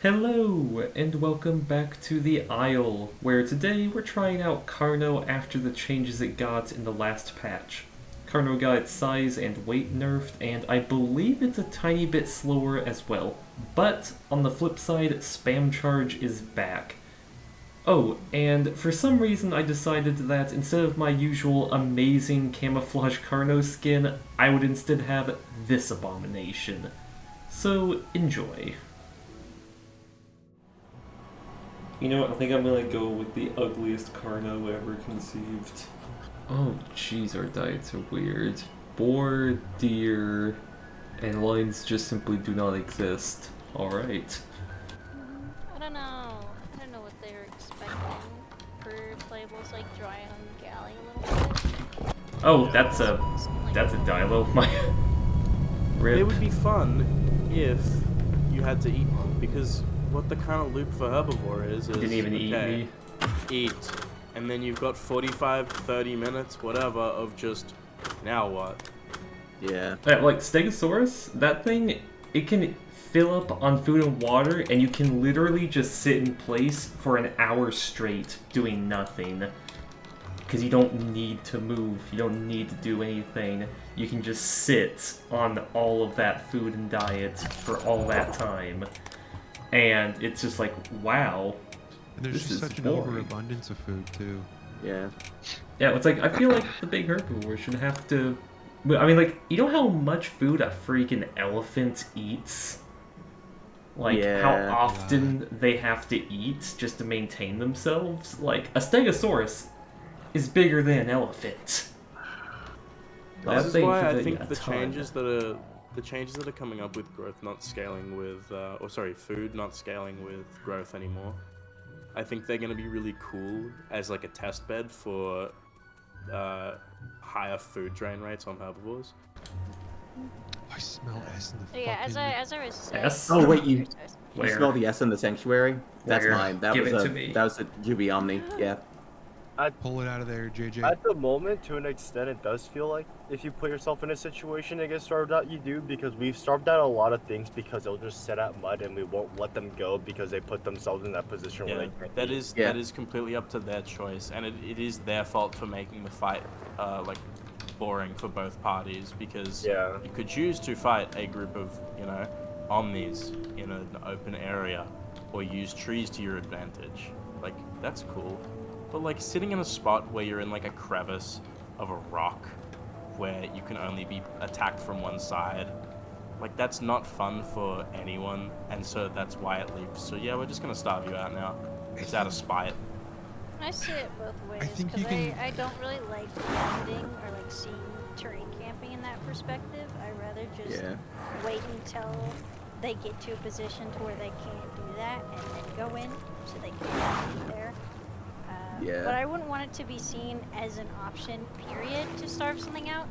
Hello, and welcome back to the Isle, where today we're trying out Carno after the changes it got in the last patch. Carno got its size and weight nerfed, and I believe it's a tiny bit slower as well. But, on the flip side, Spam Charge is back. Oh, and for some reason I decided that instead of my usual amazing camouflage Carno skin, I would instead have this abomination. So, enjoy. You know what, I think I'm gonna go with the ugliest Carno ever conceived. Oh jeez, our diets are weird. Boar, deer, and lions just simply do not exist. Alright. I don't know. I don't know what they were expecting for playables like dry on galley a little bit. Oh, that's a Dilo. My rip. They would be fun if you had to eat them, because what the kind of loop for herbivore is Didn't even eat me. Eat, and then you've got 45, 30 minutes, whatever, of just, now what? Yeah. Like Stegosaurus, that thing, it can fill up on food and water, and you can literally just sit in place for an hour straight doing nothing. Because you don't need to move, you don't need to do anything. You can just sit on all of that food and diet for all that time. And it's just like, wow. And there's just such an overabundance of food too. Yeah. Yeah, it's like, I feel like the big herbivore should have to... I mean, like, you know how much food a freaking elephant eats? Like, how often they have to eat just to maintain themselves? Like, a Stegosaurus is bigger than an elephant. This is why I think the changes that are coming up with growth not scaling with, food not scaling with growth anymore. I think they're going to be really cool as like a test bed for higher food drain rates on herbivores. I smell S in the fucking... Yeah, as I was saying. S? Oh wait, you Where? smell the S in the sanctuary? That's Where? mine. That Give was it a to me. that was a Juby Omni. Yeah. Pull it out of there, JJ. At the moment, to an extent, it does feel like if you put yourself in a situation to get starved out, you do, because we've starved out a lot of things because they'll just set out mud and we won't let them go because they put themselves in that position where they can't eat. That is completely up to their choice, and it is their fault for making the fight like boring for both parties, because you could choose to fight a group of, omnis in an open area, or use trees to your advantage. Like, that's cool. But like sitting in a spot where you're in like a crevice of a rock where you can only be attacked from one side, like that's not fun for anyone, and so that's why it leaps. So yeah, we're just gonna starve you out now. It's out of spite. I see it both ways, think because you I don't really like camping or like seeing terrain camping in that perspective. I'd rather just wait until they get to a position to where they can't do that and then go in so they can't be there. But I wouldn't want it to be seen as an option, period, to starve something out,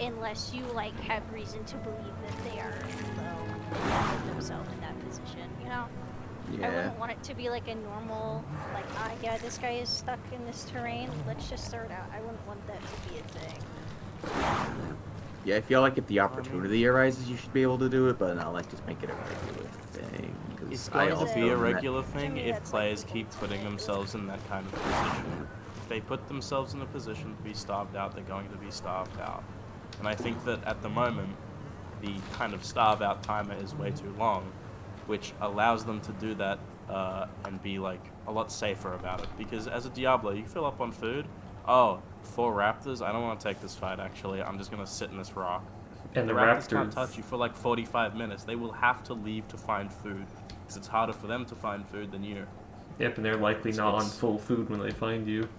unless you like have reason to believe that they are low and put themselves in that position, you know? Yeah. I wouldn't want it to be like a normal, like, yeah, this guy is stuck in this terrain, let's just start out. I wouldn't want that to be a thing. Yeah, I feel like if the opportunity arises, you should be able to do it, but not like just make it a regular thing. It's going to be a regular thing if players keep putting themselves in that kind of position. If they put themselves in a position to be starved out, they're going to be starved out. And I think that at the moment, the kind of starve out timer is way too long, which allows them to do that and be like a lot safer about it. Because as a Diablo, you fill up on food. Oh, 4 raptors? I don't want to take this fight, actually. I'm just going to sit in this rock. And the raptors can't touch you for like 45 minutes. They will have to leave to find food, because it's harder for them to find food than you. Yep, and they're likely not on full food when they find you.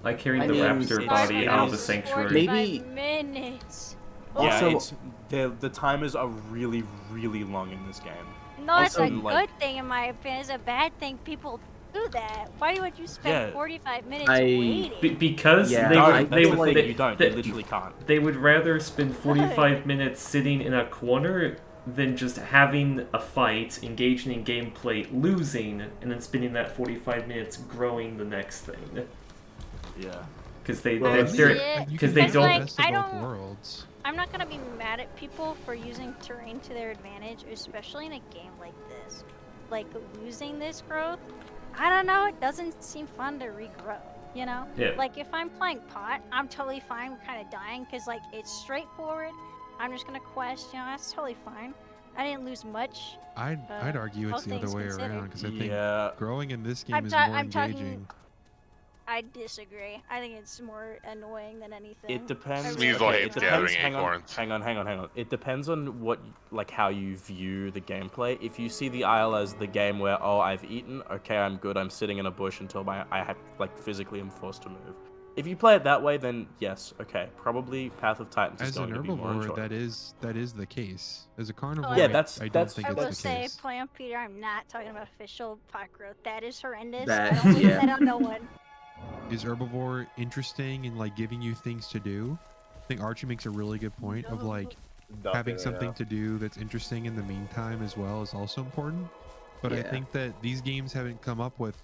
I carried the raptor body out of the sanctuary. Maybe minutes. Yeah, the timers are really, really long in this game. No, it's a like, good thing in my opinion. It's a bad thing people do that. Why would you spend 45 minutes waiting? Because you literally can't. They would rather spend 45 minutes sitting in a corner than just having a fight, engaging in gameplay, losing, and then spending that 45 minutes growing the next thing. Yeah. Because they don't. Like, I'm not gonna be mad at people for using terrain to their advantage, especially in a game like this. like losing this growth, I don't know, it doesn't seem fun to regrow, you know? Yeah. Like if I'm playing pot, I'm totally fine with kind of dying because like it's straightforward. I'm just gonna quest, you know, that's totally fine. I didn't lose much. I'd argue it's all the other things way considered. around because I think Yeah. growing in this game I'm is ta- more I'm talking- engaging. I disagree. I think it's more annoying than anything. It depends. Weasel okay, hates it depends. gathering acorns. Hang on. It depends on what, like, how you view the gameplay. If you see the Isle as the game where, oh, I've eaten, okay, I'm good. I'm sitting in a bush until I have, like, physically am forced to move. If you play it that way, then yes, okay, probably Path of Titans is As going an to be more herbivore, enjoyable. that is the case. As a carnivore, Yeah, I that's- don't that's- think I it's will the say, case. Plant Peter, I'm not talking about official pot growth. That is horrendous. That- I don't wish yeah. that on no one. Is herbivore interesting in like giving you things to do? I think Archie makes a really good point of like having something to do that's interesting in the meantime as well is also important. But I Yeah. think that these games haven't come up with,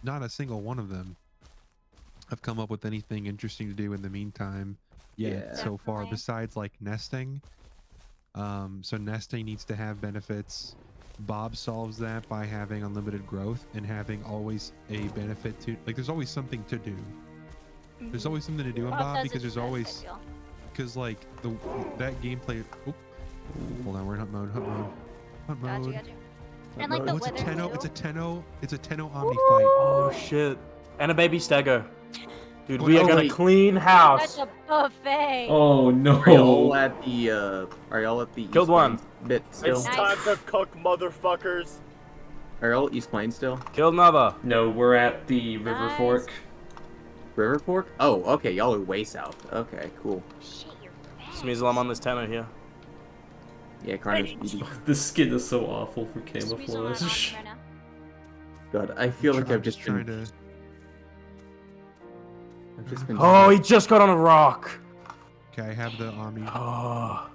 not a single one of them have come up with anything interesting to do in the meantime yet Yeah. so far, Definitely. besides like nesting. So nesting needs to have benefits. Bob solves that by having unlimited growth and having always a benefit to, like, there's always something to do. There's always something to do in Well, it Bob does because its there's best, I always, feel. because like that gameplay. Oop, hold on, we're in hunt mode. Hunt Gotcha, mode. gotcha. And like the Oh, it's a weather Tenno. too. It's a Tenno. It's a Tenno Omni fight. Oh shit! And a baby stego. Dude, we Well, are gonna wait. clean That's house. a buffet. Oh no. Are y'all at the Killed East one. Plains bit still? It's Nice. time to cook, motherfuckers. Are y'all at East Plains still? Killed another. No, we're at the River Nice. Fork. River Fork? Oh, okay. Y'all are way south. Okay, cool. Shit, you're bad. Smeasel, I'm on this tenno here. Yeah, Carnotaurus speedy. The skin is so awful for Squeeze on camouflage. right now. God, I feel like I'm I've just trying been. to. I've just been. Oh, he just got on a rock. Okay, I have the Omni. I Oh,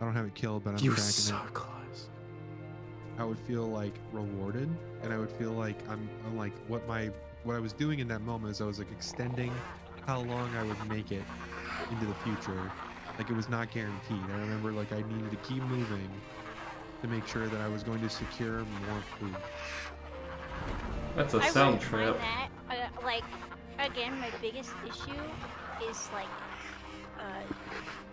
don't have it killed, but I'm you were tracking so it. close. I would feel like rewarded, and I would feel like I'm like what I was doing in that moment is I was like extending how long I would make it into the future. Like it was not guaranteed. I remember like I needed to keep moving to make sure that I was going to secure more food. That's a I sound wouldn't trap. mind that. Like, again, my biggest issue is like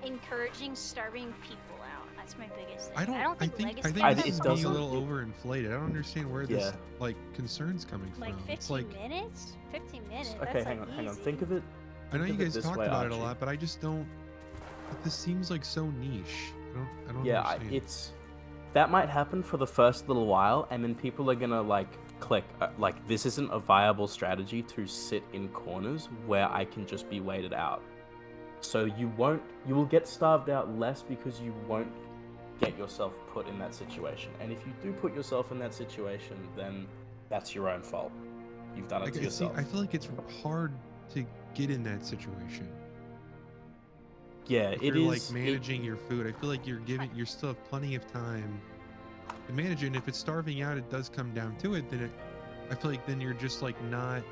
encouraging starving people out. That's my biggest thing. I think Legacy I- this it is being a doesn't- little overinflated. I don't understand where this Yeah. like concern's coming from. like 15 It's like minutes. 15 minutes. Okay, That's hang like on. easy. Think of it. I know think you of it guys this talked way, about it a Archie. lot, but I just don't. This seems like so niche. I don't Yeah, understand. it's that might happen for the first little while, and then people are gonna like click. Like this isn't a viable strategy to sit in corners where I can just be waited out. So you will get starved out less because you won't get yourself put in that situation. And if you do put yourself in that situation, then that's your own fault. You've done it Like, to yourself. I feel like it's hard to get in that situation. Yeah, If it you're is. like managing your food, I feel like you still have plenty of time to manage it. And if it's starving out, it does come down to it. Then I feel like then you're just like not.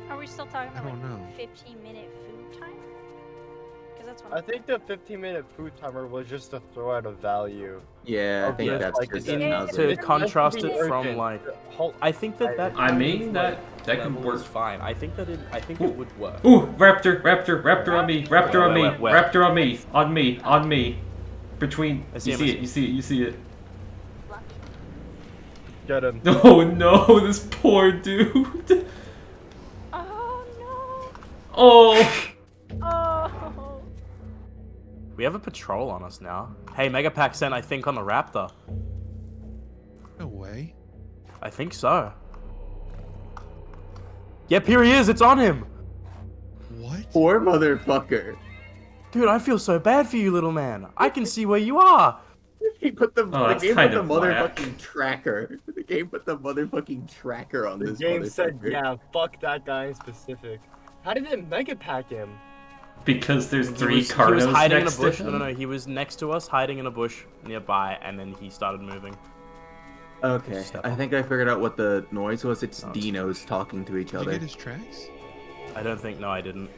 Are we still talking I about don't know. 15-minute food time? Because that's what I think the 15-minute food timer was just to throw out a value. Yeah, I think Yeah, that's like, just in- another. to It's contrast meant to it be from urgent. like, Hold- I think that I kind mean, of, that- like, that could level work. is fine. I think that it would work. Ooh, raptor on me, raptor on me, Where? raptor on me, on me. Between, I see you him, see I it, you see it, you see it. lucky. Get him. Oh no, this poor dude. Oh Oh. no! Oh! We have a patrol on us now. Hey, Megapack sent, I think, on the Raptor. No way. I think so. Yep, here he is. It's on him. What? Poor motherfucker. Dude, I feel so bad for you, little man. I can see where you are. He put the that's game put kind the of black. motherfucking tracker. The game put the motherfucking tracker on The this game said, motherfucker. yeah, fuck that guy in specific. How did it mega pack him? Because there's He three was Carnos hiding in a next bush. to No, him. no, he was next to us, hiding in a bush nearby, and then he started moving. Okay, Step I on. think I figured out what the noise was. It's No, it's dinos talking to each Did you other. get his tracks? I don't think. No, I didn't.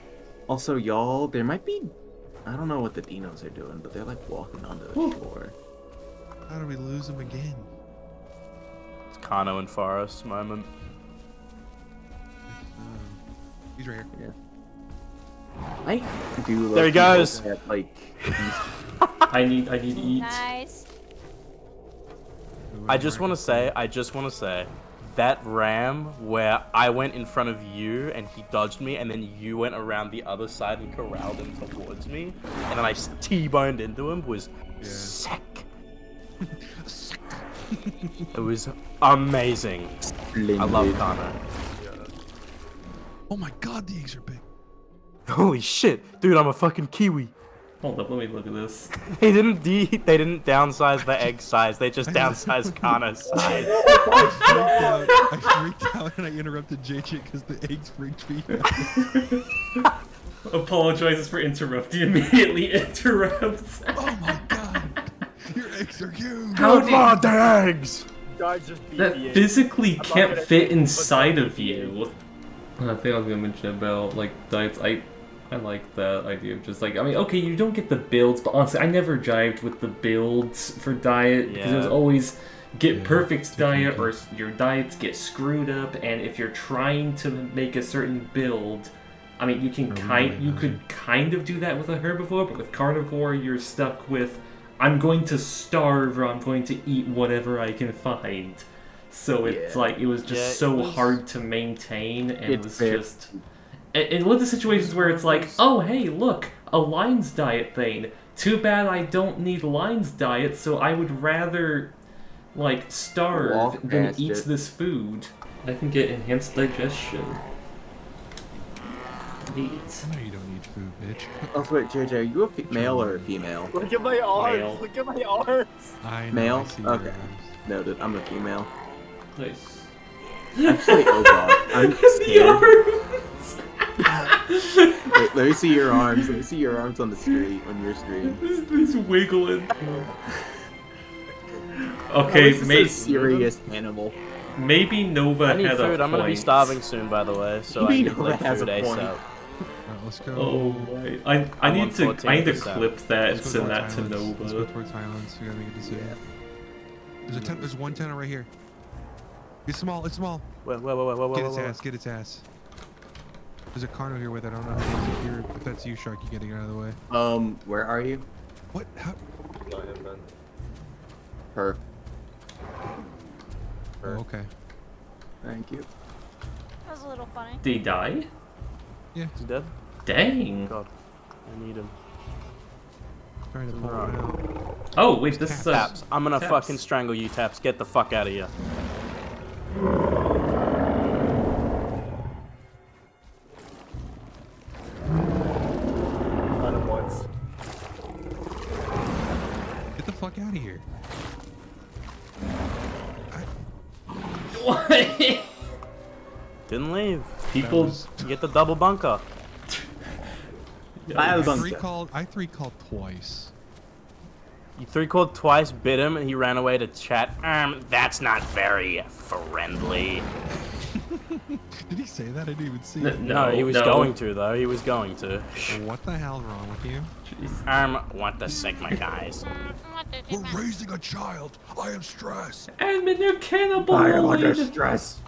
Also, y'all, there might be. I don't know what the dinos are doing, but they're like walking onto the shore. How do we lose him again? Carno and Forest moment. He's right here. Yeah. I do love There he people goes. That, like, I need to eat. Nice. I just want to say, that ram where I went in front of you and he dodged me, and then you went around the other side and corralled him towards me, and then I T-boned into him was sick. It was amazing. I love Carno. Oh my god, the eggs are big. Holy shit, dude! I'm a fucking Kiwi. Hold up, let me look at this. They didn't downsize the egg size. They just downsized Carno's size. I freaked out and I interrupted JJ because the eggs freaked me out. Apologizes for interrupting. Immediately interrupts. Oh my god, your eggs are huge. How Good luck, the eggs. Guys, just beat That the egg. physically I'm not can't gonna fit put inside that of you. I think I was gonna mention about like diets. I like that idea of just like, I mean, okay, you don't get the builds, but honestly, I never jived with the builds for diet because it was always get perfect diet or your diets get screwed up, and if you're trying to make a certain build, I mean, you could kind of do that with a herbivore, but with carnivore, you're stuck with I'm going to starve or I'm going to eat whatever I can find. So it's like it was just hard to maintain, and it was just. And look at the situations where it's like, oh hey, look, a lion's diet thing. Too bad I don't need lion's diet, so I would rather like starve than eat this food. I can get enhanced digestion. Neat. I know you don't need food, bitch. Oh wait, JJ, are you a male or a female? Look at my arms. Male. Look at my arms. I know, Male? I see your Okay. arms. Noted. I'm a female. Nice. Actually, oh god, I'm scared. Wait, let me see your arms. Let me see your arms on the street, on your screen. This wiggling. Okay, This is a serious animal. maybe Nova I need had a food. point. I'm gonna be starving soon, by the way, so I Maybe need like Nova has food a point. ASAP. Alright, let's go. Oh, right. I need to 114%. clip that and Let's go send that towards to Highlands. Let's go Nova. towards Highlands. We gotta make a decision. There's one tenor right here. It's small. It's small. Whoa. Get its ass. Get its ass. There's a Carno here with it. I don't know if that's you, Sharky, getting out of the way. Where are you? What? How? Not him, man. Her. Oh, okay. Thank you. That was a little funny. Did he die? Yeah. Is he dead? Dang. God, I need him. Trying to pull one out. Oh, wait, this is Taps, I'm gonna Taps. fucking strangle you, Taps. Get the fuck out of here. Got him once. Get the fuck out of here. What? Didn't leave. People. You get the double bunker. File bunker. I three called twice. You three-called twice, bit him, and he ran away to chat. That's not very friendly. Did he say that? I didn't even see No, it. No, he was no. going to, though. He was going to. What the hell's wrong with you? Want the Sigma guys. We're raising a child. I am stressed. Admin, they're cannibal. I am under stress.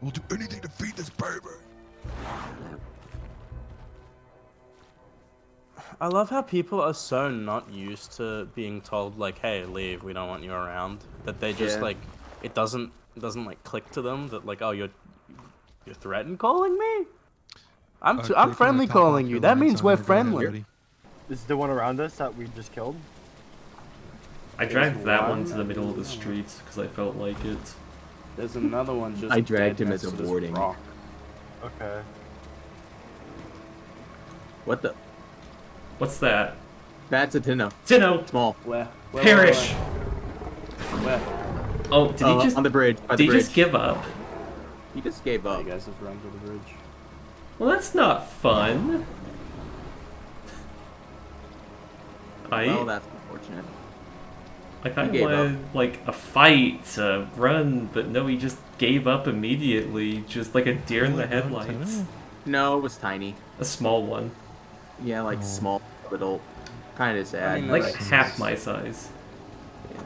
We'll do anything to feed this baby. I love how people are so not used to being told, like, hey, leave, we don't want you around. That they just, like, it doesn't like, click to them that, like, oh, you're threatened calling me? I'm friendly calling you. That means we're friendly. This is the one around us that we just killed. I dragged that one to the middle of the street because I felt like it. There's another one just I dragged dead him next as a to this warning. rock. Okay. What the? What's that? That's a Tino. Tino! Small. Where? Perish! Where? Oh, did he just on the bridge? By did the he bridge. just give up? He just gave up. You guys just run to the bridge. Well, that's not fun. Well, that's unfortunate. I kind of gave wanted like a fight to run, but no, he just gave up immediately, just like a deer in the headlights. No, it was tiny. A small one, Yeah, like small, little, kind of sad. I mean, like That makes half sense. my size. Yeah.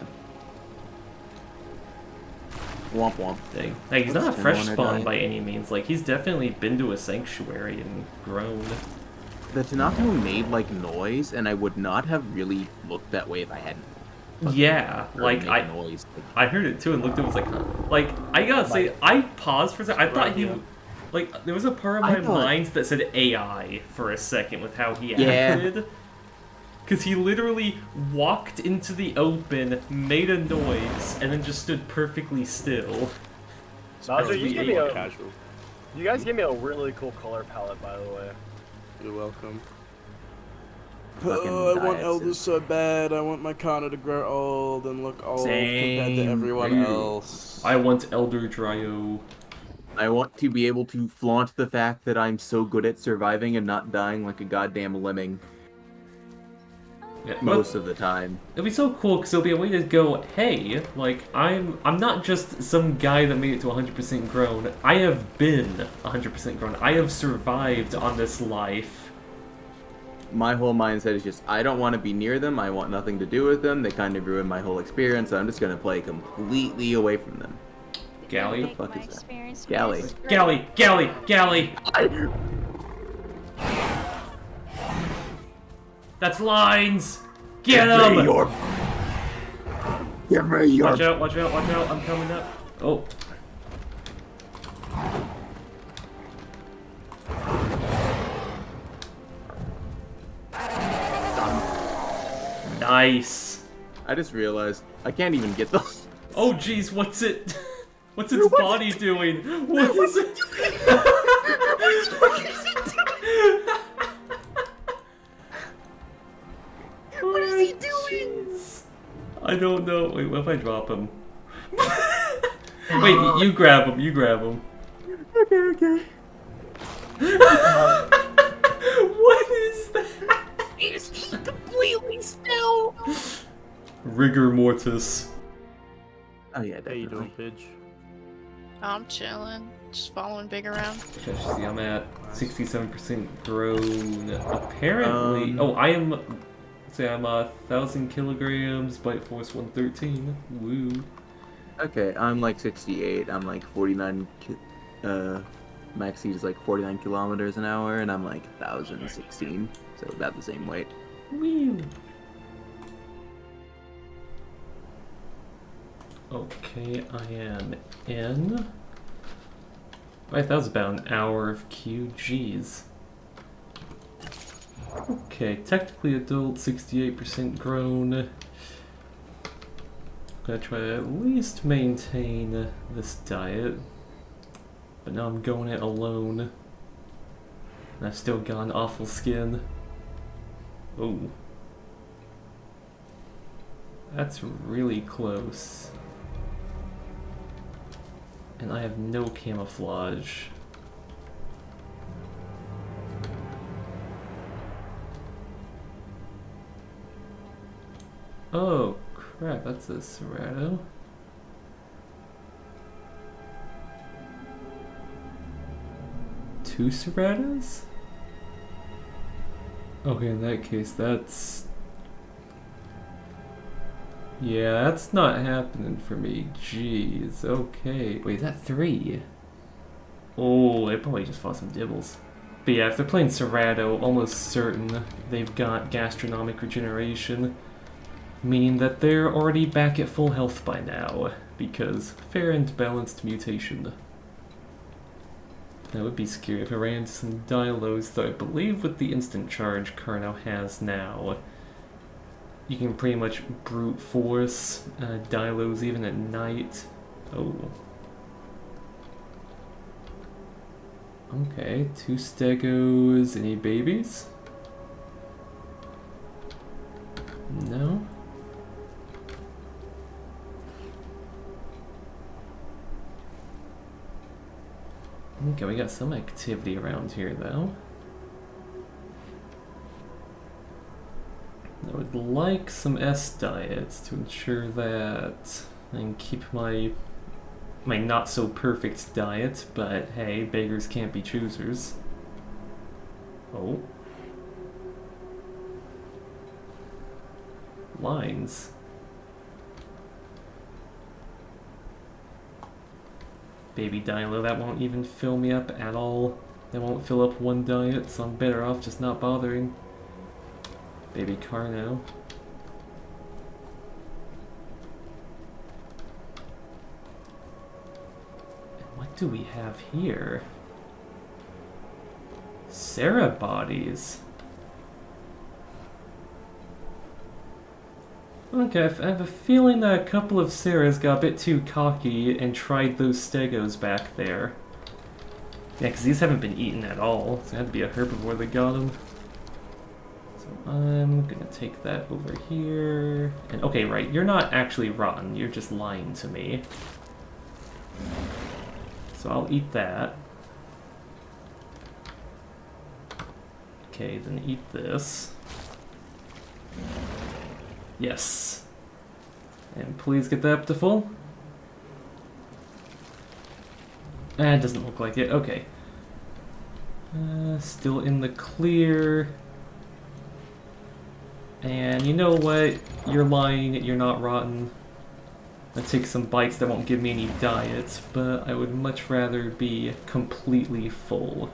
Womp womp. Dang. Like, he's What's not a fresh going on, spawn guy? by any means. Like, he's definitely been to a sanctuary and grown. The Tanako made like noise, and I would not have really looked that way if I hadn't. Yeah, heard like him make noise. I heard it too and looked at it, was like, huh. Like, I gotta say, I paused for a second. I thought he, here. like, there was a part of I my thought- mind that said AI for a second with how he Yeah. acted. Because he literally walked into the open, made a noise, and then just stood perfectly still. Bowser, you gave me a, casual. you guys gave me a really cool color palette, by the way. You're welcome. Fucking Oh, I want diets elders and- so bad. I want my Kana to grow old and look old compared to Same. everyone Ew. else. I want Elder Dryo. I want to be able to flaunt the fact that I'm so good at surviving and not dying like a goddamn lemming Yeah, most of the time. it'll be so cool because it'll be a way to go, hey, like, I'm not just some guy that made it to 100% grown. I have been 100% grown. I have survived on this life. My whole mindset is just, I don't want to be near them. I want nothing to do with them. They kind of ruined my whole experience. So I'm just gonna play completely away from them. Galley? Make What the fuck my is that? experience Galley. best. Galley! Galley! Galley! That's lines! Get Give me him! your. Give me your. Watch out, watch out, watch out, I'm coming up. Oh. Nice. I just realized I can't even get those. Oh jeez, what's it? What's its body doing? What is it? What is he doing? I don't know. Wait, what if I drop him? Wait, you grab him. You grab him. Okay. What is that? Is he completely still? Rigor mortis. Oh yeah, How definitely. you doing, Pidge? I'm chilling, just following Big around. Just see, I'm at 67% grown. Apparently, Um, oh, I am. Say I'm 1,000 kilograms, bite force 113. Woo. Okay, I'm like 68. I'm like 49. Max speed is like 49 kilometers an hour, and I'm like 1,016. So about the same weight. Woo. Okay, I am in. Right, that was about an hour of QGs. Okay, technically adult, 68% grown. Gonna try to at least maintain this diet. But now I'm going it alone. And I've still got an awful skin. Oh. That's really close. And I have no camouflage. Oh crap, that's a Serrato. Two Serratos? Okay, in that case, that's... Yeah, that's not happening for me. Jeez, okay. Wait, is that three? Oh, they probably just fought some dibbles. But yeah, if they're playing Serrato, almost certain they've got gastronomic regeneration, meaning that they're already back at full health by now, because fair and balanced mutation. That would be scary if I ran into some Dilos, though I believe with the instant charge Carno has now, you can pretty much brute force Dilos even at night. Oh. Okay, two Stegos. Any babies? No? Okay, we got some activity around here, though. I would like some S diets to ensure that I can keep my not so perfect diet, but hey, beggars can't be choosers. Oh. Lines. Baby Dilo, that won't even fill me up at all. That won't fill up one diet, so I'm better off just not bothering. Baby Carno. And what do we have here? Sarah bodies. Okay, I have a feeling that a couple of Sarahs got a bit too cocky and tried those stegos back there. Yeah, because these haven't been eaten at all, so it had to be a herbivore that got them. So I'm gonna take that over here. And okay, right, you're not actually rotten, you're just lying to me. So I'll eat that. Okay, then eat this. Yes. And please get that up to full. It doesn't look like it. Okay. Still in the clear. And you know what? You're lying. You're not rotten. I'll take some bites that won't give me any diets, but I would much rather be completely full,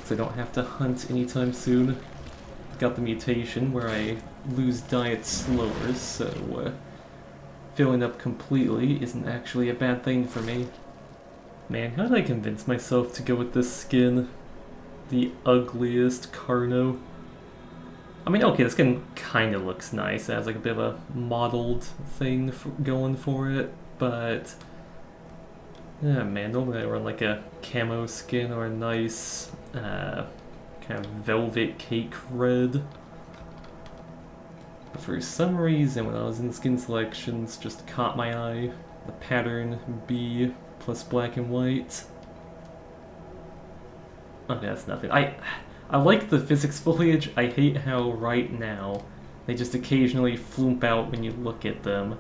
so I don't have to hunt anytime soon. Got the mutation where I lose diet slower, so filling up completely isn't actually a bad thing for me. Man, how did I convince myself to go with this skin? The ugliest Carno. I mean, okay, the skin kind of looks nice. It has like a bit of a mottled thing going for it, but yeah, man, normally I run like a camo skin or a nice kind of velvet cake red. But for some reason, when I was in skin selections, just caught my eye. The pattern B plus black and white. Okay, that's nothing. I like the physics foliage. I hate how right now they just occasionally floop out when you look at them.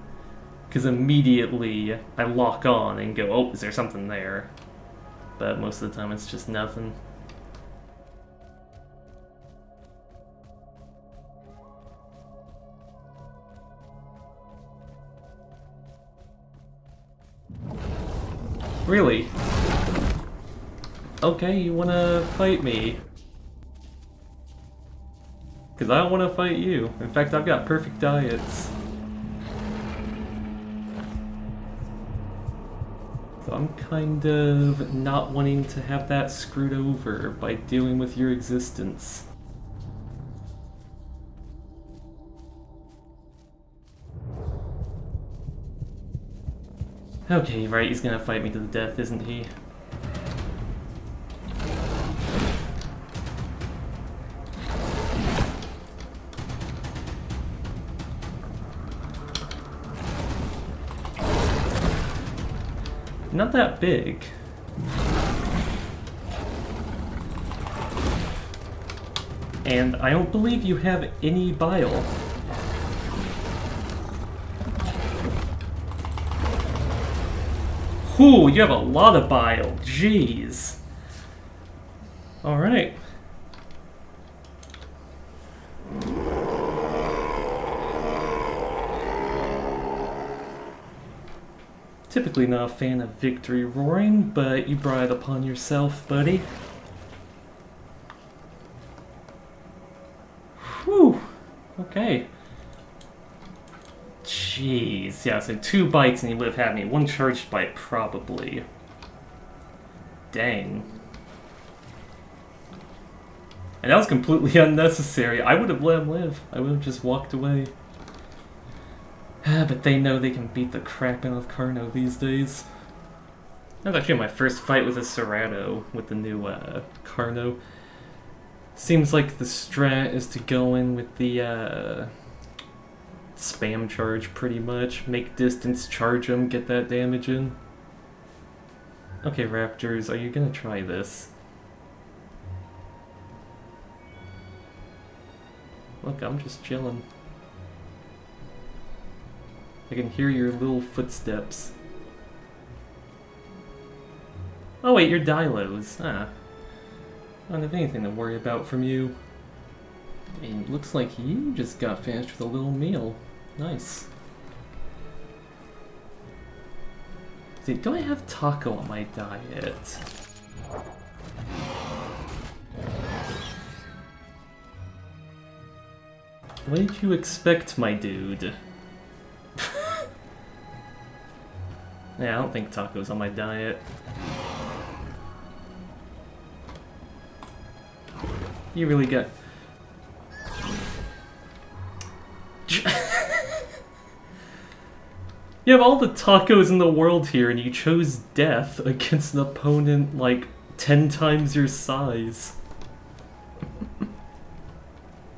Because immediately I lock on and go, oh, is there something there? But most of the time it's just nothing. Really? Okay, you wanna fight me? Because I don't want to fight you. In fact, I've got perfect diets. So I'm kind of not wanting to have that screwed over by dealing with your existence. Okay, right, he's gonna fight me to the death, isn't he? Not that big. And I don't believe you have any bile. Whew, you have a lot of bile. Jeez. Alright. Typically not a fan of victory roaring, but you brought it upon yourself, buddy. Whew. Okay. Jeez. Yeah, so 2 bites and you would have had me. 1 charged bite, probably. Dang. And that was completely unnecessary. I would have let him live. I would have just walked away. But they know they can beat the crap out of Carno these days. That was actually my first fight with a Serrato with the new Carno. Seems like the strat is to go in with the spam charge pretty much. Make distance, charge them, get that damage in. Okay, Raptors, are you gonna try this? Look, I'm just chilling. I can hear your little footsteps. Oh wait, you're Dilos. Ah. I don't have anything to worry about from you. And it looks like you just got finished with a little meal. Nice. Do I have taco on my diet? What did you expect, my dude? Yeah, I don't think taco's on my diet. You really got... You have all the tacos in the world here, and you chose death against an opponent like 10 times your size.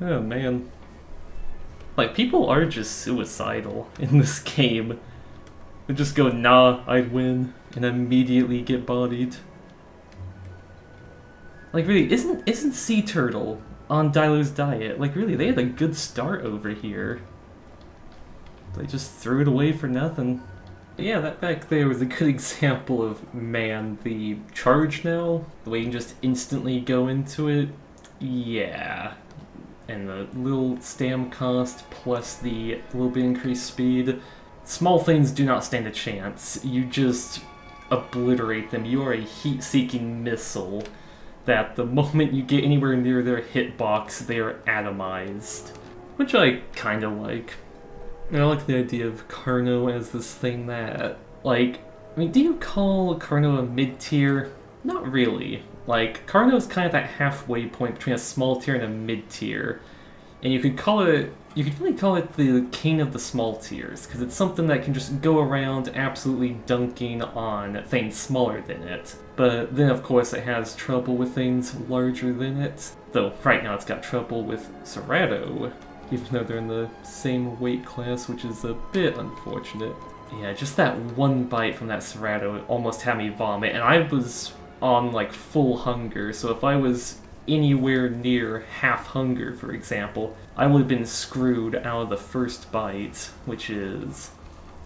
Oh man. Like, people are just suicidal in this game. They just go, nah, I'd win, and immediately get bodied. Like, really, isn't Sea Turtle on Dilo's diet? Like, really, they had a good start over here. They just threw it away for nothing. But yeah, that back there was a good example of, man, the charge now, the way you can just instantly go into it, yeah. And the little stam cost plus the little bit increased speed. Small things do not stand a chance. You just obliterate them. You are a heat-seeking missile that the moment you get anywhere near their hitbox, they are atomized. Which I kind of like. And I like the idea of Carno as this thing that, like, I mean, do you call Carno a mid-tier? Not really. Like, Carno is kind of that halfway point between a small tier and a mid-tier. And you could really call it the king of the small tiers, because it's something that can just go around absolutely dunking on things smaller than it. But then, of course, it has trouble with things larger than it. Though, right now it's got trouble with Serrato, even though they're in the same weight class, which is a bit unfortunate. Yeah, just that one bite from that Serrato almost had me vomit, and I was on, like, full hunger, so if I was anywhere near half hunger, for example, I would have been screwed out of the first bite, which is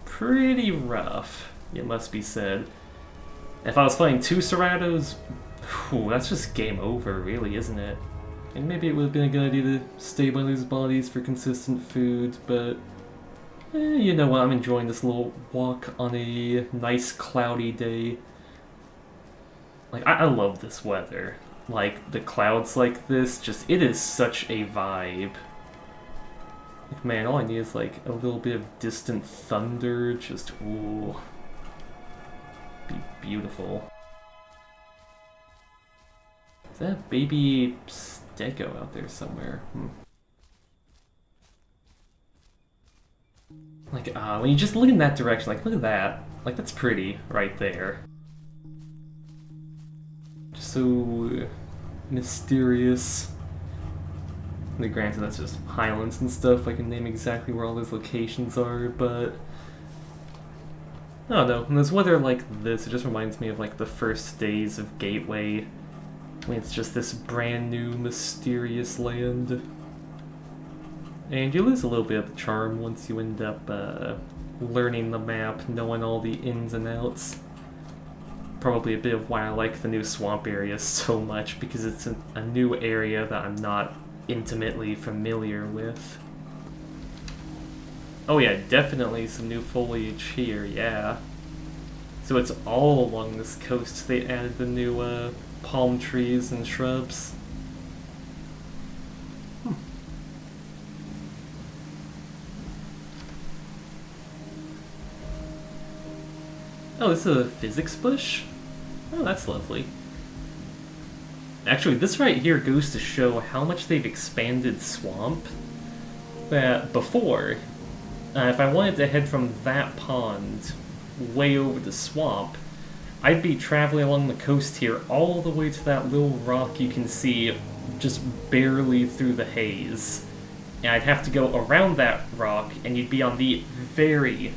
pretty rough, it must be said. If I was fighting 2 Serratos, whew, that's just game over, really, isn't it? And maybe it would have been a good idea to stay by those bodies for consistent food, but you know what, I'm enjoying this little walk on a nice cloudy day. Like, I love this weather. Like, the clouds like this, just, it is such a vibe. Like, man, all I need is, like, a little bit of distant thunder, just, ooh. Be beautiful. Is that a baby stego out there somewhere? Like, when you just look in that direction, like, look at that. Like, that's pretty, right there. So mysterious. I mean, granted, that's just highlands and stuff. I can name exactly where all those locations are, but I don't know. When there's weather like this, it just reminds me of like the first days of Gateway. I mean, it's just this brand new, mysterious land. And you lose a little bit of the charm once you end up learning the map, knowing all the ins and outs. Probably a bit of why I like the new swamp area so much, because it's a new area that I'm not intimately familiar with. Oh yeah, definitely some new foliage here, yeah. So it's all along this coast they added the new palm trees and shrubs. Oh, this is a physics bush? Oh, that's lovely. Actually, this right here goes to show how much they've expanded Swamp. That before, if I wanted to head from that pond way over to Swamp, I'd be traveling along the coast here all the way to that little rock you can see just barely through the haze. And I'd have to go around that rock, and you'd be on the very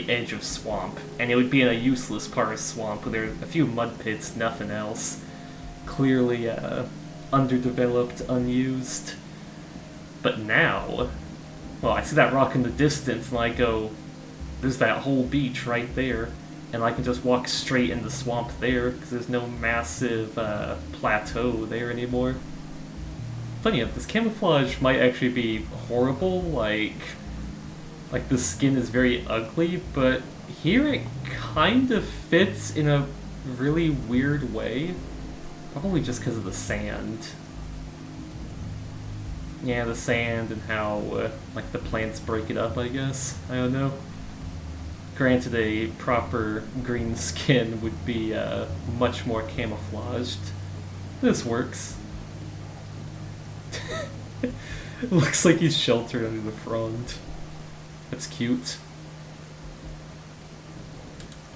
edge of Swamp, and it would be in a useless part of Swamp where there's a few mud pits, nothing else. Clearly underdeveloped, unused. But now, well, I see that rock in the distance and I go, there's that whole beach right there, and I can just walk straight into Swamp there because there's no massive plateau there anymore. Funny enough, this camouflage might actually be horrible, like the skin is very ugly, but Here it kind of fits in a really weird way. Probably just because of the sand. Yeah, the sand and how, like, the plants break it up, I guess. I don't know. Granted, a proper green skin would be much more camouflaged. This works. Looks like he's sheltered under the front. That's cute.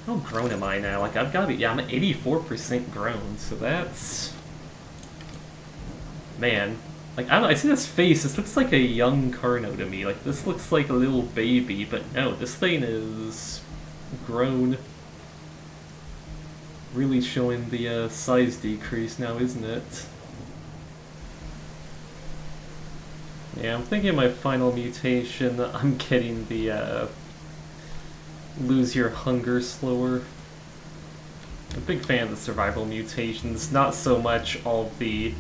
How grown am I now? Like, I've got to be, yeah, I'm at 84% grown, so that's... Man. Like, I don't know, I see this face, this looks like a young Carno to me. Like, this looks like a little baby, but no, this thing is grown. Really showing the size decrease now, isn't it? Yeah, I'm thinking my final mutation, I'm getting the, lose your hunger slower. I'm a big fan of the survival mutations, not so much all the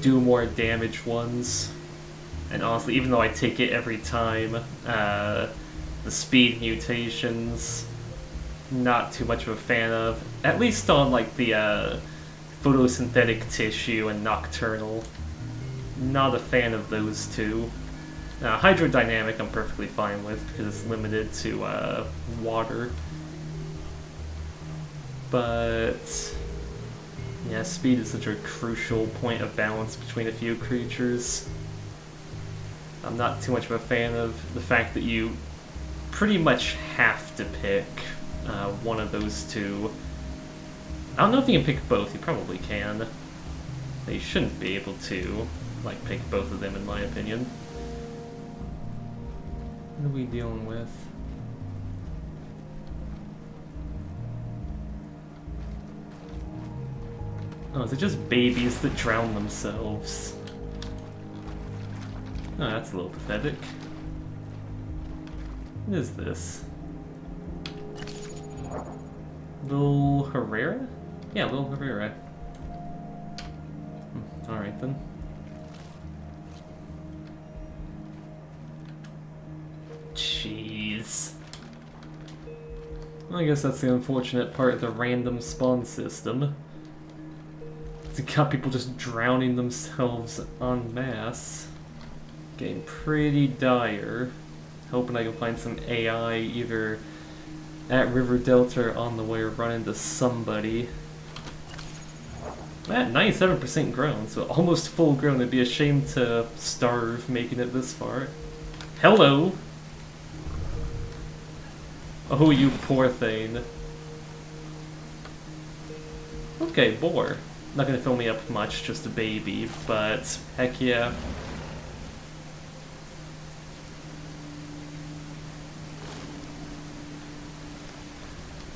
do more damage ones. And honestly, even though I take it every time, the speed mutations, not too much of a fan of. At least on, like, the photosynthetic tissue and nocturnal. Not a fan of those two. Hydrodynamic I'm perfectly fine with, because it's limited to water. But yeah, speed is such a crucial point of balance between a few creatures. I'm not too much of a fan of the fact that you pretty much have to pick one of those two. I don't know if you can pick both, you probably can. But you shouldn't be able to, like, pick both of them in my opinion. What are we dealing with? Oh, is it just babies that drown themselves? Oh, that's a little pathetic. What is this? Little Herrera? Yeah, little Herrera. Alright then. Jeez. Well, I guess that's the unfortunate part of the random spawn system. It's got people just drowning themselves en masse. Getting pretty dire. Hoping I can find some AI either at River Delta or on the way or run into somebody. At 97% grown, so almost full grown. It'd be a shame to starve making it this far. Hello! Oh, you poor thing. Okay, boar. Not gonna fill me up much, just a baby, but heck yeah.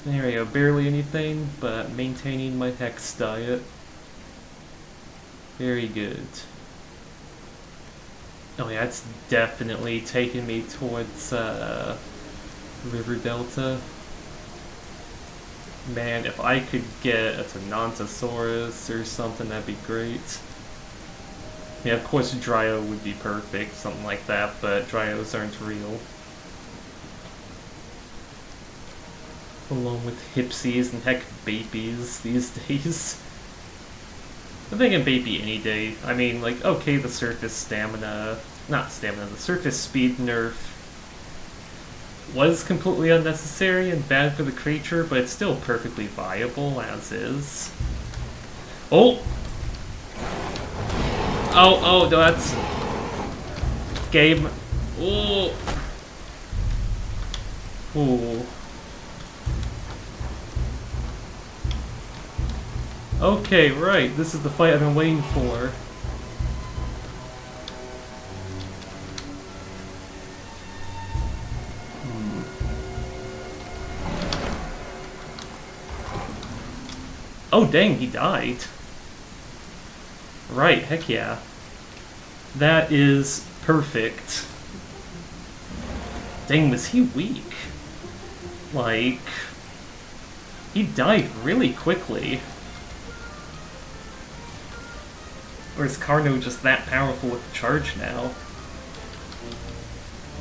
There we go, barely anything, but maintaining my hex diet. Very good. Oh yeah, it's definitely taking me towards, River Delta. Man, if I could get a Carnotaurus or something, that'd be great. Yeah, of course Dryo would be perfect, something like that, but Dryos aren't real. Along with Hipsies and heck Bapies these days. I'm thinking Baby any day. I mean, like, okay, the surface stamina... Not stamina, the surface speed nerf was completely unnecessary and bad for the creature, but it's still perfectly viable as is. Oh! Oh, no, that's... Game. Oh! Ooh. Okay, right, this is the fight I've been waiting for. Oh dang, he died. Right, heck yeah. That is perfect. Dang, was he weak? Like... He died really quickly. Or is Carno just that powerful with the charge now?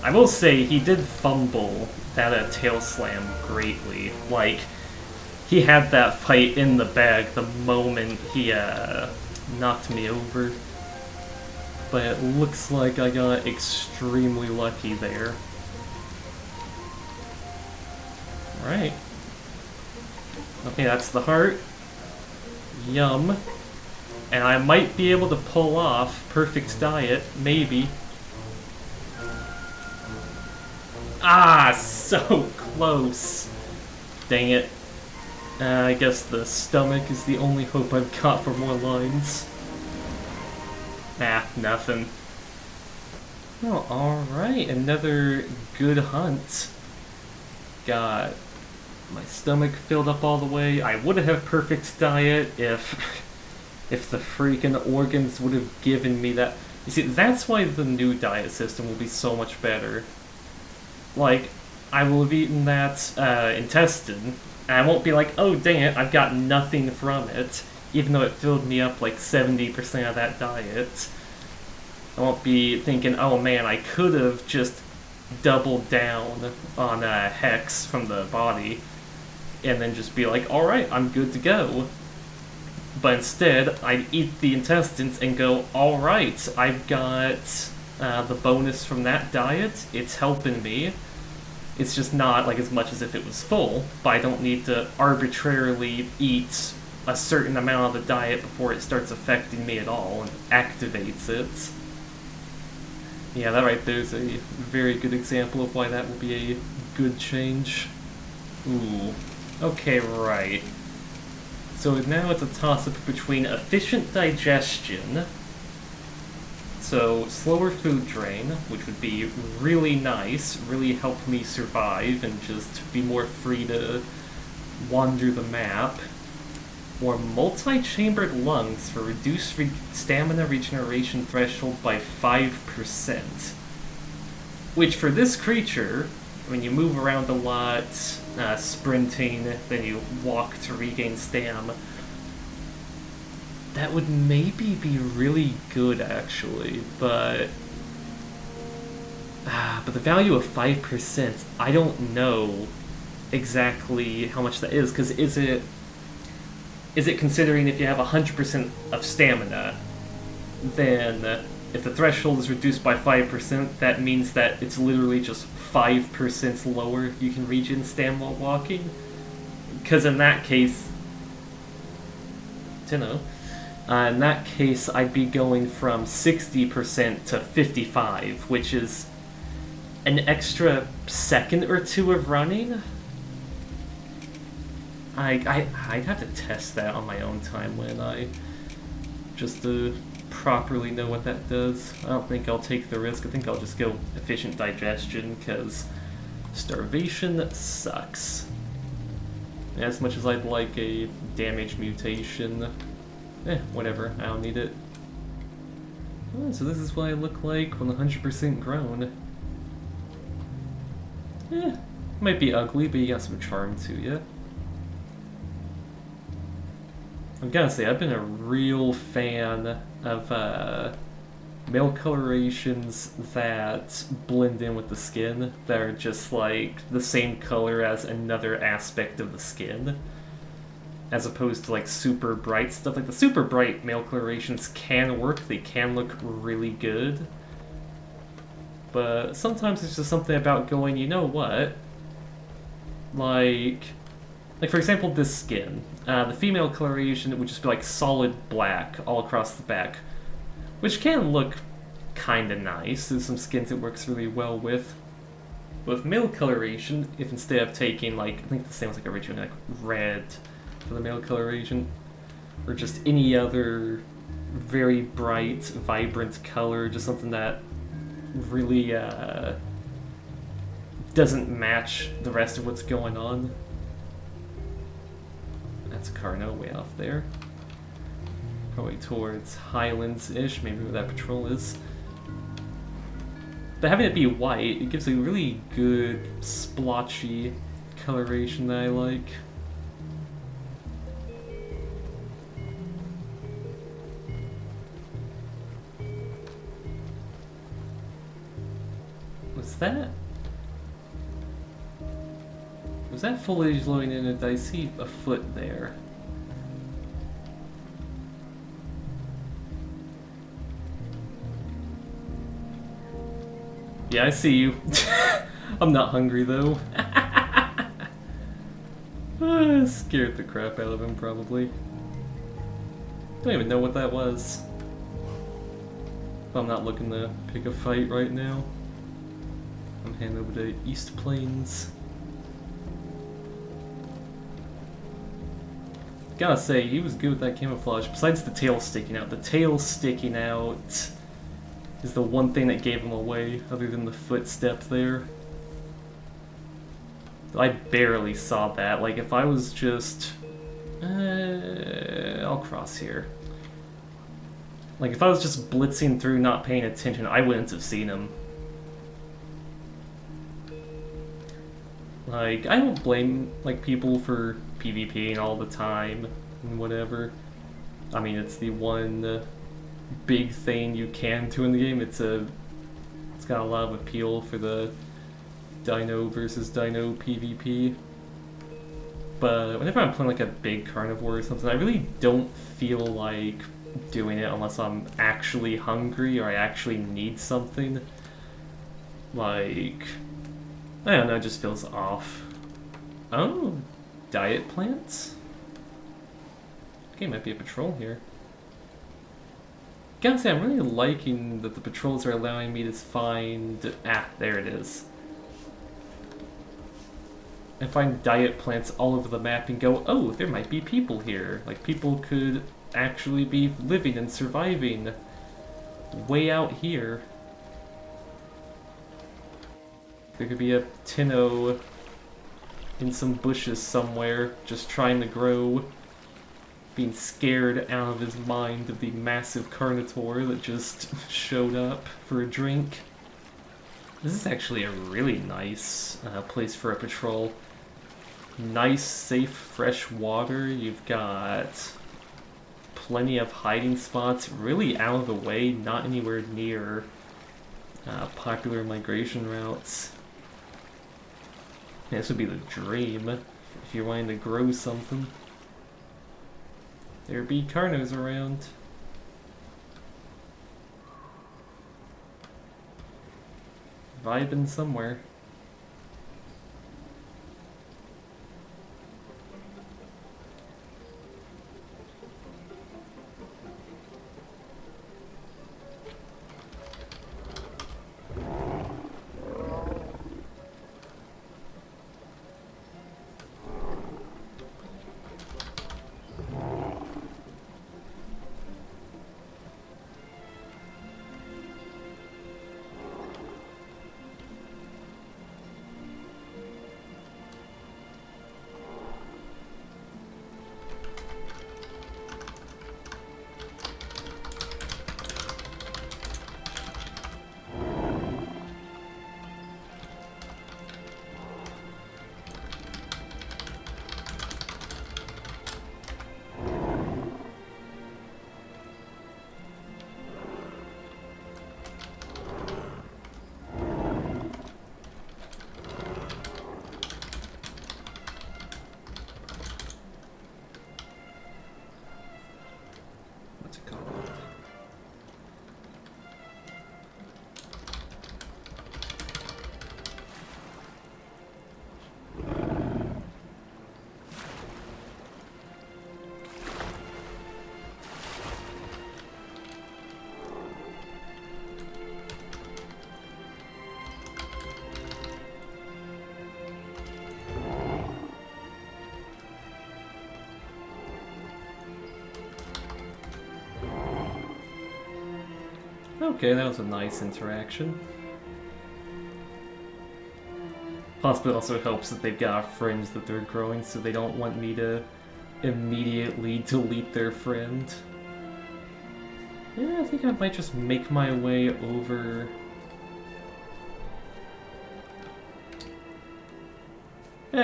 I will say he did fumble that tail slam greatly. Like, he had that fight in the bag the moment he knocked me over. But it looks like I got extremely lucky there. Right. Okay, that's the heart. Yum. And I might be able to pull off perfect diet, maybe. Ah, so close. Dang it. I guess the stomach is the only hope I've got for more lines. Ah, nothing. Oh, alright, another good hunt. Got my stomach filled up all the way. I would have perfect diet if the freaking organs would have given me that. You see, that's why the new diet system will be so much better. Like, I will have eaten that intestine, and I won't be like, oh dang it, I've got nothing from it, even though it filled me up like 70% of that diet. I won't be thinking, oh man, I could have just doubled down on Hex from the body, and then just be like, alright, I'm good to go. But instead, I'd eat the intestines and go, alright, I've got the bonus from that diet, it's helping me. It's just not like as much as if it was full, but I don't need to arbitrarily eat a certain amount of the diet before it starts affecting me at all and activates it. Yeah, that right there is a very good example of why that will be a good change. Ooh. Okay, right. So now it's a toss-up between efficient digestion, so slower food drain, which would be really nice, really help me survive and just be more free to wander the map, or multi-chambered lungs for reduced stamina regeneration threshold by 5%. Which for this creature, when you move around a lot, sprinting, then you walk to regain stam, that would maybe be really good actually, but the value of 5%, I don't know exactly how much that is, because is it considering if you have 100% of stamina, then if the threshold is reduced by 5%, that means that it's literally just 5% lower you can regen stam while walking? Because in that case, in that case, I'd be going from 60% to 55%, which is an extra second or two of running. I'd have to test that on my own timeline, just to properly know what that does. I don't think I'll take the risk. I think I'll just go efficient digestion, because starvation sucks. As much as I'd like a damage mutation, whatever, I don't need it. Oh, so this is what I look like when 100% grown. Might be ugly, but you got some charm to you. I've gotta say, I've been a real fan of male colorations that blend in with the skin, that are just like the same color as another aspect of the skin, as opposed to like super bright stuff. Like the super bright male colorations can work, they can look really good, but sometimes it's just something about going, you know what, like for example, this skin. The female coloration would just be like solid black all across the back, which can look kinda nice. There's some skins it works really well with. But with male coloration, if instead of taking like, I think the same was like originally like red for the male coloration, or just any other very bright, vibrant color, just something that really doesn't match the rest of what's going on. That's Carno way off there. Probably towards Highlands-ish, maybe where that patrol is. But having it be white, it gives a really good splotchy coloration that I like. Was that... Was that foliage loading in it? I see a foot there. Yeah, I see you. I'm not hungry though. Scared the crap out of him, probably. Don't even know what that was. I'm not looking to pick a fight right now. I'm heading over to East Plains. Gotta say, he was good with that camouflage. Besides the tail sticking out. The tail sticking out is the one thing that gave him away, other than the footsteps there. I barely saw that. Like, if I was just... I'll cross here. Like, if I was just blitzing through, not paying attention, I wouldn't have seen him. Like, I don't blame, like, people for PvPing all the time and whatever. I mean, it's the one big thing you can do in the game. It's got a lot of appeal for the Dino versus Dino PvP. But whenever I'm playing like a big carnivore or something, I really don't feel like doing it unless I'm actually hungry or I actually need something. Like, I don't know, it just feels off. Oh, diet plants? Okay, might be a patrol here. Gotta say, I'm really liking that the patrols are allowing me to find... Ah, there it is. I find diet plants all over the map and go, oh, there might be people here. Like, people could actually be living and surviving way out here. There could be a Tinno in some bushes somewhere, just trying to grow, being scared out of his mind of the massive Carnotaur that just showed up for a drink. This is actually a really nice place for a patrol. Nice, safe, fresh water. You've got plenty of hiding spots, really out of the way, not anywhere near popular migration routes. Yeah, this would be the dream if you're wanting to grow something. There be Carnos around. Vibing somewhere. Okay, that was a nice interaction. Possibly also helps that they've got friends that they're growing, so they don't want me to immediately delete their friend. Yeah, I think I might just make my way over...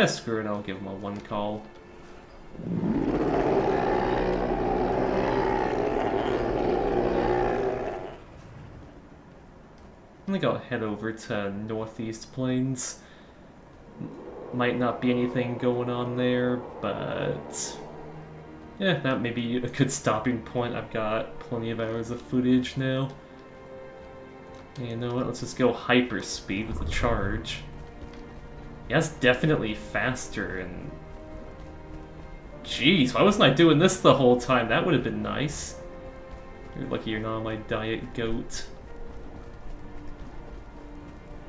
screw it, I'll give him a one call. I think I'll head over to Northeast Plains. Might not be anything going on there, but yeah, that may be a good stopping point. I've got plenty of hours of footage now. And you know what, let's just go hyperspeed with the charge. Yeah, it's definitely faster, and jeez, why wasn't I doing this the whole time? That would have been nice. You're lucky you're not on my diet goat.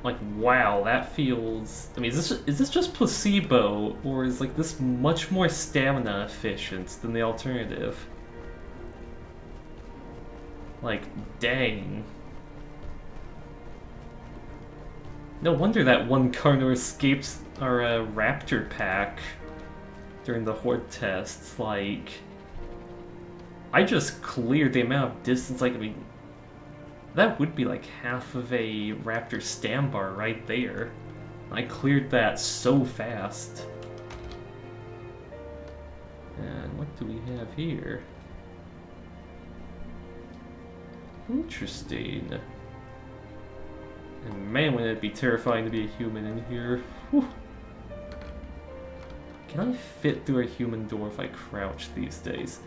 Like, wow, that feels... I mean, is this just placebo, or is like this much more stamina efficient than the alternative? Like, dang. No wonder that one Carnotaurus escaped our raptor pack during the horde tests. Like, I just cleared the amount of distance. Like, I mean, that would be like half of a raptor stam bar right there. I cleared that so fast. And what do we have here? Interesting. And man, would it be terrifying to be a human in here. Whew. Can I fit through a human door if I crouch these days?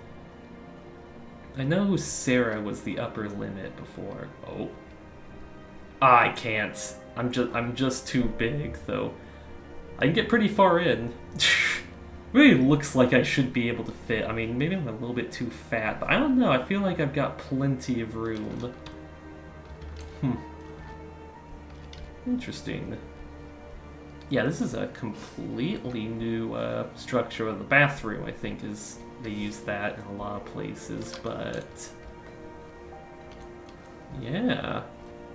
I know Sarah was the upper limit before. Oh. I can't. I'm just too big, though. I can get pretty far in. Really looks like I should be able to fit. I mean, maybe I'm a little bit too fat, but I don't know. I feel like I've got plenty of room. Interesting. Yeah, this is a completely new structure. The bathroom, I think, is... They use that in a lot of places, but... Yeah.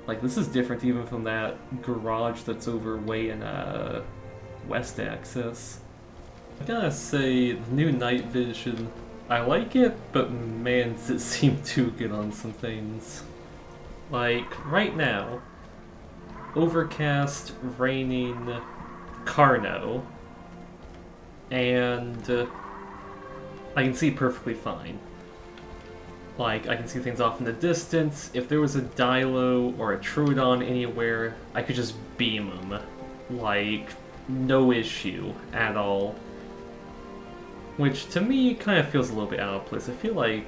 Like, this is different even from that garage that's over way in West Access. I gotta say, the new night vision, I like it, but man, does it seem too good on some things. Like, right now, overcast, raining, Carno, and I can see perfectly fine. Like, I can see things off in the distance. If there was a Dilo or a Troodon anywhere, I could just beam them. Like, no issue at all. Which, to me, kind of feels a little bit out of place. I feel like...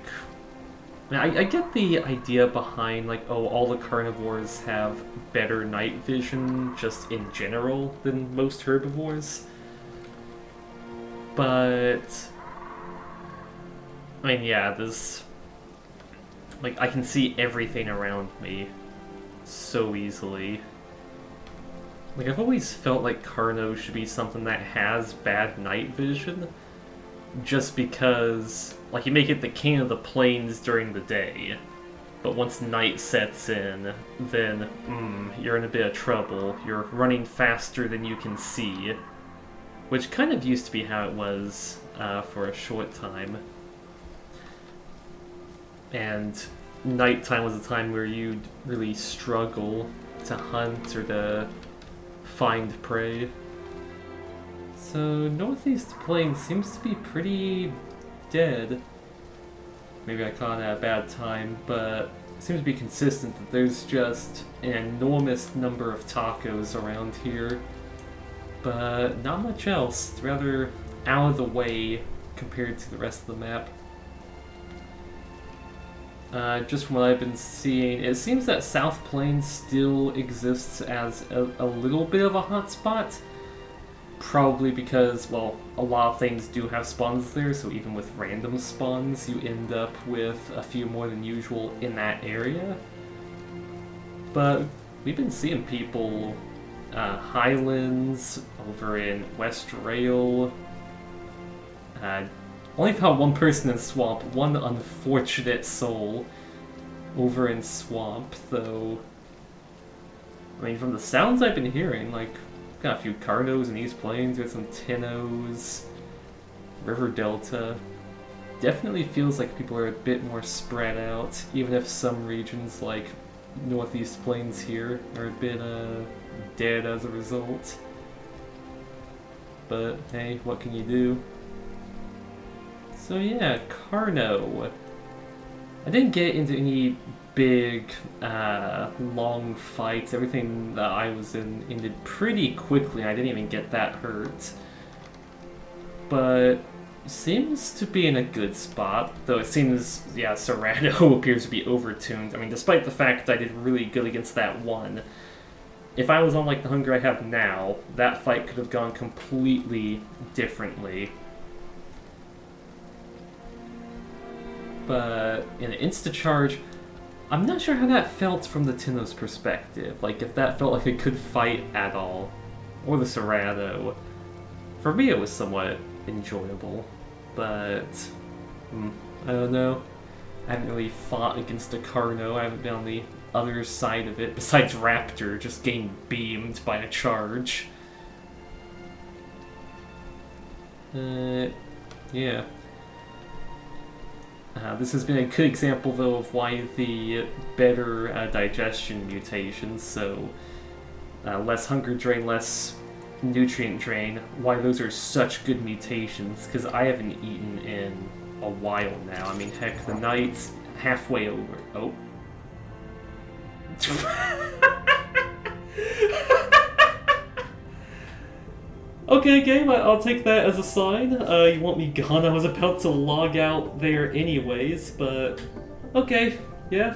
I get the idea behind, like, oh, all the carnivores have better night vision, just in general, than most herbivores. But... I mean, yeah, this... Like, I can see everything around me so easily. Like, I've always felt like Carno should be something that has bad night vision, just because, like, you make it the king of the plains during the day, but once night sets in, then, you're in a bit of trouble. You're running faster than you can see, which kind of used to be how it was for a short time. And nighttime was a time where you'd really struggle to hunt or to find prey. So Northeast Plains seems to be pretty dead. Maybe I caught it at a bad time, but it seems to be consistent that there's just an enormous number of tacos around here, but not much else. It's rather out of the way compared to the rest of the map. Just from what I've been seeing, it seems that South Plains still exists as a little bit of a hotspot. Probably because, well, a lot of things do have spawns there, so even with random spawns, you end up with a few more than usual in that area. But we've been seeing people, Highlands, over in West Rail. Only found one person in Swamp, one unfortunate soul over in Swamp, though. I mean, from the sounds I've been hearing, like, got a few Carnos in East Plains, got some Tinnos, River Delta. Definitely feels like people are a bit more spread out, even if some regions like Northeast Plains here are a bit dead as a result. But hey, what can you do? So yeah, Carno. I didn't get into any big, long fights. Everything that I was in ended pretty quickly. I didn't even get that hurt. But seems to be in a good spot, though it seems, yeah, Serrano appears to be overtuned. I mean, despite the fact I did really good against that one, if I was on, like, the hunger I have now, that fight could have gone completely differently. But in an insta-charge, I'm not sure how that felt from the Tinno's perspective. Like, if that felt like it could fight at all. Or the Serrano. For me, it was somewhat enjoyable. But, I don't know. I haven't really fought against a Carno. I haven't been on the other side of it, besides Raptor, just getting beamed by a charge. Yeah. This has been a good example, though, of why the better digestion mutations, so less hunger drain, less nutrient drain, why those are such good mutations, because I haven't eaten in a while now. I mean, heck, the night's halfway over. Oh. Okay, game, I'll take that as a sign. You want me gone? I was about to log out there anyways, but okay, yeah.